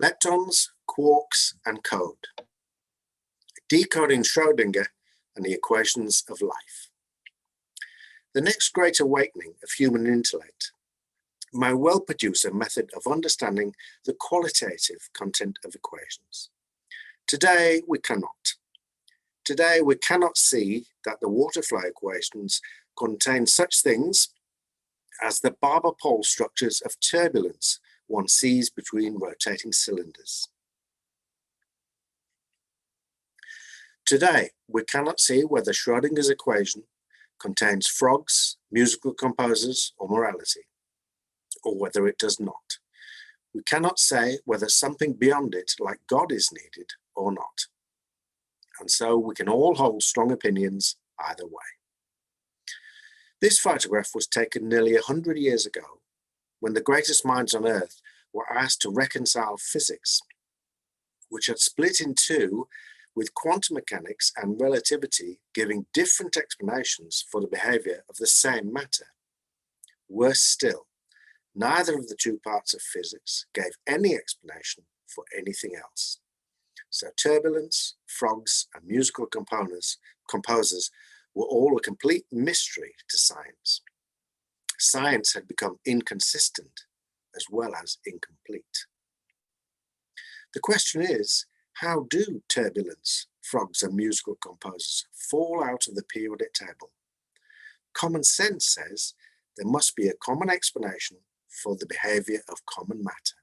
Leptons, Quarks and Code. Decoding Schrödinger and the Equations of Life. The next great awakening of human intellect may well produce a method of understanding the qualitative content of equations. Today, we cannot. Today, we cannot see that the water flow equations contain such things as the barber pole structures of turbulence one sees between rotating cylinders. Today, we cannot see whether Schrödinger's equation contains frogs, musical composers, or morality, or whether it does not. We cannot say whether something beyond it, like God, is needed or not. And so we can all hold strong opinions either way. This photograph was taken nearly 100 years ago, when the greatest minds on Earth were asked to reconcile physics, which had split in two, with quantum mechanics and relativity giving different explanations for the behavior of the same matter. Worse still, neither of the two parts of physics gave any explanation for anything else. So turbulence, frogs, and musical composers were all a complete mystery to science. Science had become inconsistent as well as incomplete. The question is, how do turbulence, frogs, and musical composers fall out of the periodic table? Common sense says there must be a common explanation for the behavior of common matter.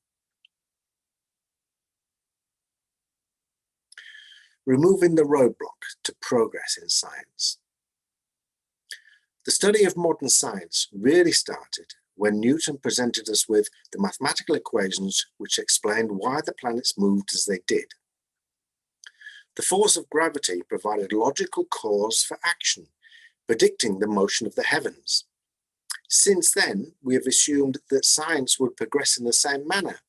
Removing the roadblock to progress in science. The study of modern science really started when Newton presented us with the mathematical equations which explained why the planets moved as they did. The force of gravity provided logical cause for action, predicting the motion of the heavens. Since then, we have assumed that science would progress in the same manner,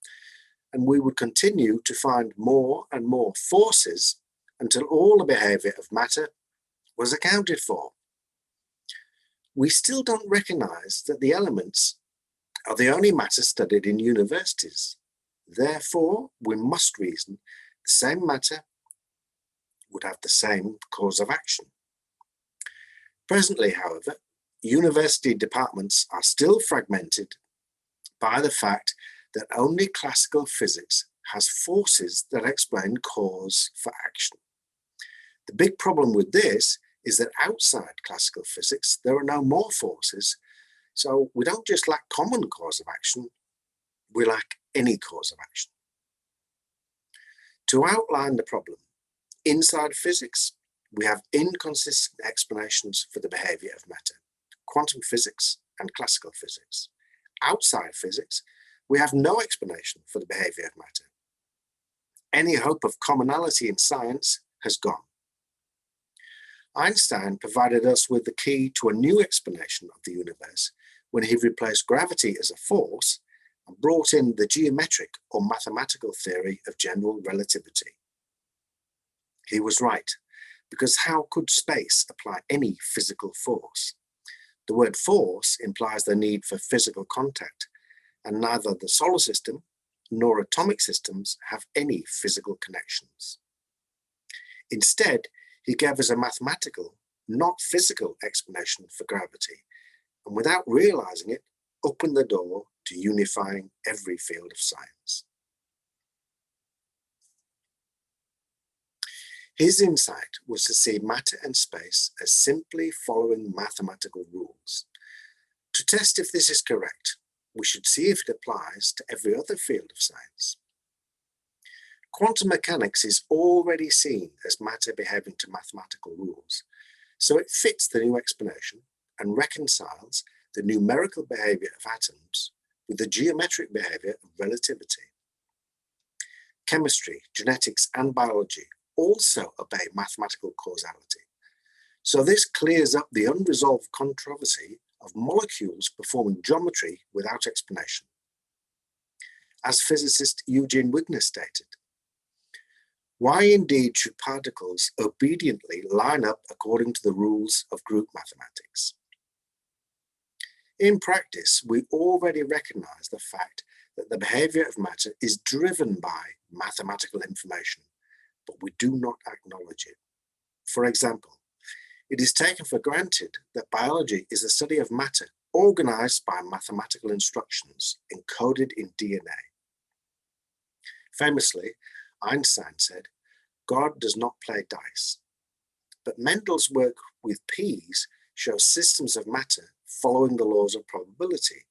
and we would continue to find more and more forces until all the behavior of matter was accounted for. We still don't recognize that the elements are the only matter studied in universities. Therefore, we must reason the same matter would have the same cause of action. Presently, however, university departments are still fragmented by the fact that only classical physics has forces that explain cause for action. The big problem with this is that outside classical physics, there are no more forces, so we don't just lack common cause of action, we lack any cause of action. To outline the problem, inside physics, we have inconsistent explanations for the behavior of matter, quantum physics and classical physics. Outside physics, we have no explanation for the behavior of matter. Any hope of commonality in science has gone. Einstein provided us with the key to a new explanation of the universe when he replaced gravity as a force and brought in the geometric or mathematical theory of general relativity. He was right, because how could space apply any physical force? The word force implies the need for physical contact, and neither the solar system nor atomic systems have any physical connections. Instead, he gave us a mathematical, not physical explanation for gravity, and without realizing it, opened the door to unifying every field of science. His insight was to see matter and space as simply following mathematical rules. To test if this is correct, we should see if it applies to every other field of science. Quantum mechanics is already seen as matter behaving to mathematical rules, so it fits the new explanation and reconciles the numerical behavior of atoms with the geometric behavior of relativity. Chemistry, genetics, and biology also obey mathematical causality. So this clears up the unresolved controversy of molecules performing geometry without explanation. As physicist Eugene Wigner stated, why indeed should particles obediently line up according to the rules of group mathematics? In practice, we already recognize the fact that the behavior of matter is driven by mathematical information, but we do not acknowledge it. For example, it is taken for granted that biology is the study of matter organized by mathematical instructions encoded in DNA. Famously, Einstein said, "God does not play dice." But Mendel's work with peas shows systems of matter following the laws of probability.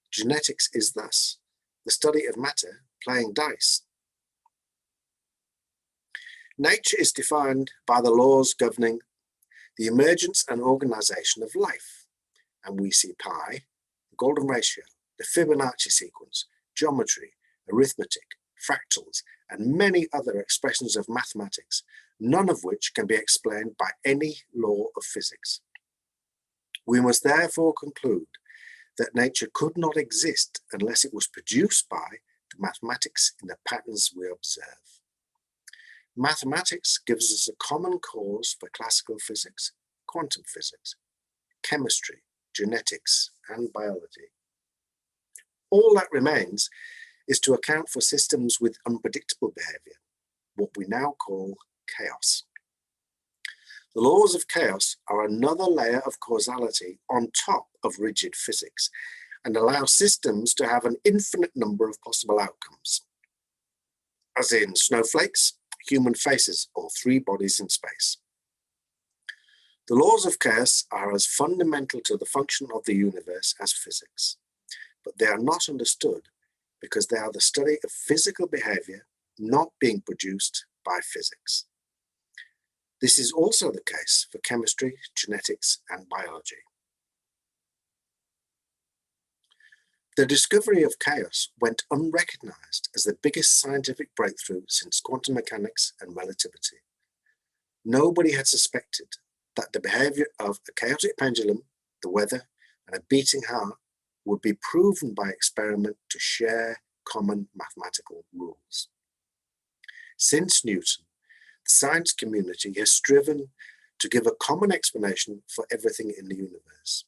Genetics is thus the study of matter playing dice. Nature is defined by the laws governing the emergence and organization of life, and we see pi, the golden ratio, the Fibonacci sequence, geometry, arithmetic, fractals, and many other expressions of mathematics, none of which can be explained by any law of physics. We must therefore conclude that nature could not exist unless it was produced by the mathematics in the patterns we observe. Mathematics gives us a common cause for classical physics, quantum physics, chemistry, genetics, and biology. All that remains is to account for systems with unpredictable behavior, what we now call chaos. The laws of chaos are another layer of causality on top of rigid physics and allow systems to have an infinite number of possible outcomes, as in snowflakes, human faces, or three bodies in space. The laws of chaos are as fundamental to the function of the universe as physics, but they are not understood because they are the study of physical behavior not being produced by physics. This is also the case for chemistry, genetics, and biology. The discovery of chaos went unrecognized as the biggest scientific breakthrough since quantum mechanics and relativity. Nobody had suspected that the behavior of a chaotic pendulum, the weather, and a beating heart would be proven by experiment to share common mathematical rules. Since Newton, the science community has striven to give a common explanation for everything in the universe.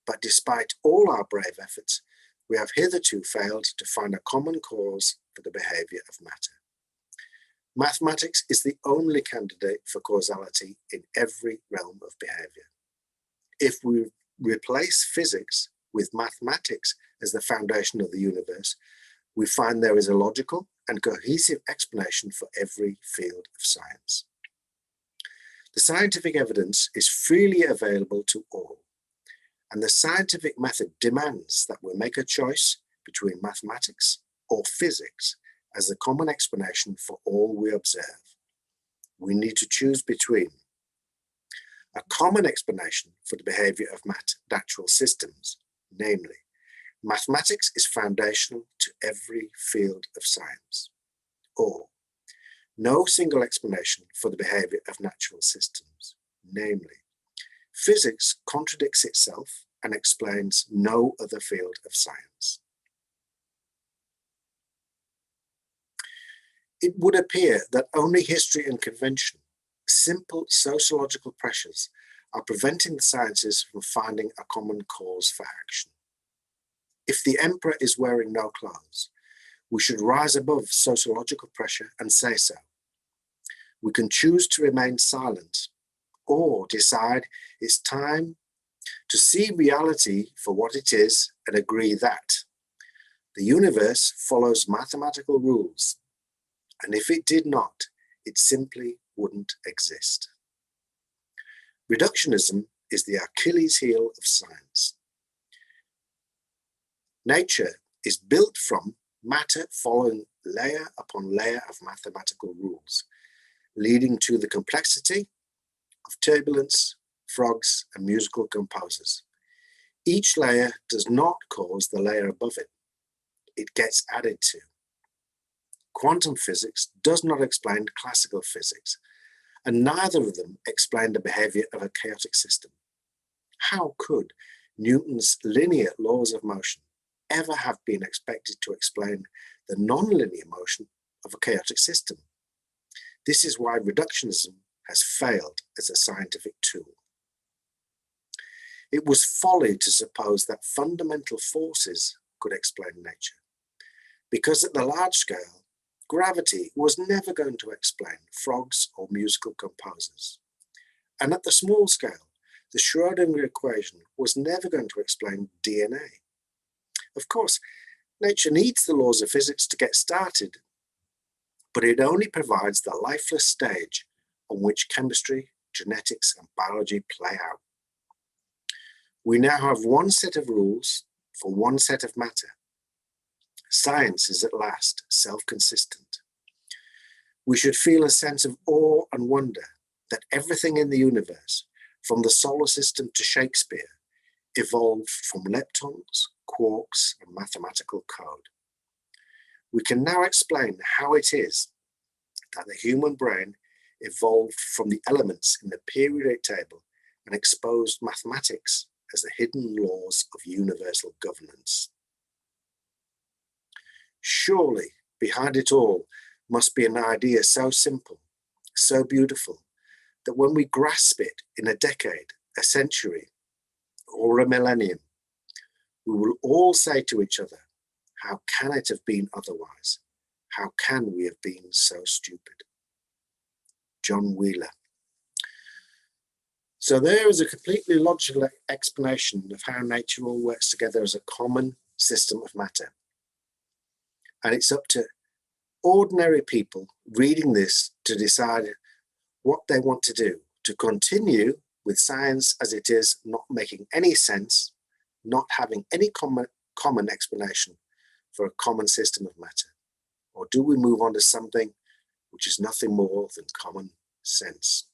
But despite all our brave efforts, we have hitherto failed to find a common cause for the behavior of matter. Mathematics is the only candidate for causality in every realm of behavior. If we replace physics with mathematics as the foundation of the universe, we find there is a logical and cohesive explanation for every field of science. The scientific evidence is freely available to all, and the scientific method demands that we make a choice between mathematics or physics as the common explanation for all we observe. We need to choose between a common explanation for the behavior of natural systems, namely, mathematics is foundational to every field of science, or no single explanation for the behavior of natural systems, namely, physics contradicts itself and explains no other field of science. It would appear that only history and convention, simple sociological pressures, are preventing the sciences from finding a common cause for action. If the emperor is wearing no clothes, we should rise above sociological pressure and say so. We can choose to remain silent or decide it's time to see reality for what it is and agree that the universe follows mathematical rules, and if it did not, it simply wouldn't exist. Reductionism is the Achilles heel of science. Nature is built from matter following layer upon layer of mathematical rules, leading to the complexity of turbulence, frogs, and musical composers. Each layer does not cause the layer above it. It gets added to. Quantum physics does not explain classical physics, and neither of them explain the behavior of a chaotic system. How could Newton's linear laws of motion ever have been expected to explain the nonlinear motion of a chaotic system? This is why reductionism has failed as a scientific tool. It was folly to suppose that fundamental forces could explain nature. because at the large scale, gravity was never going to explain frogs or musical composers. And at the small scale, the Schrödinger equation was never going to explain DNA. Of course, nature needs the laws of physics to get started, but it only provides the lifeless stage on which chemistry, genetics, and biology play out. We now have one set of rules for one set of matter. Science is at last self-consistent. We should feel a sense of awe and wonder that everything in the universe, from the solar system to Shakespeare, evolved from leptons, quarks, and mathematical code. We can now explain how it is that the human brain evolved from the elements in the periodic table and exposed mathematics as the hidden laws of universal governance. Surely, behind it all must be an idea so simple, so beautiful, that when we grasp it in a decade, a century, or a millennium, we will all say to each other, how can it have been otherwise? How can we have been so stupid? John Wheeler. So there is a completely logical explanation of how nature all works together as a common system of matter. And it's up to ordinary people reading this to decide what they want to do, to continue with science as it is, not making any sense, not having any common explanation for a common system of matter. Or do we move on to something which is nothing more than common sense?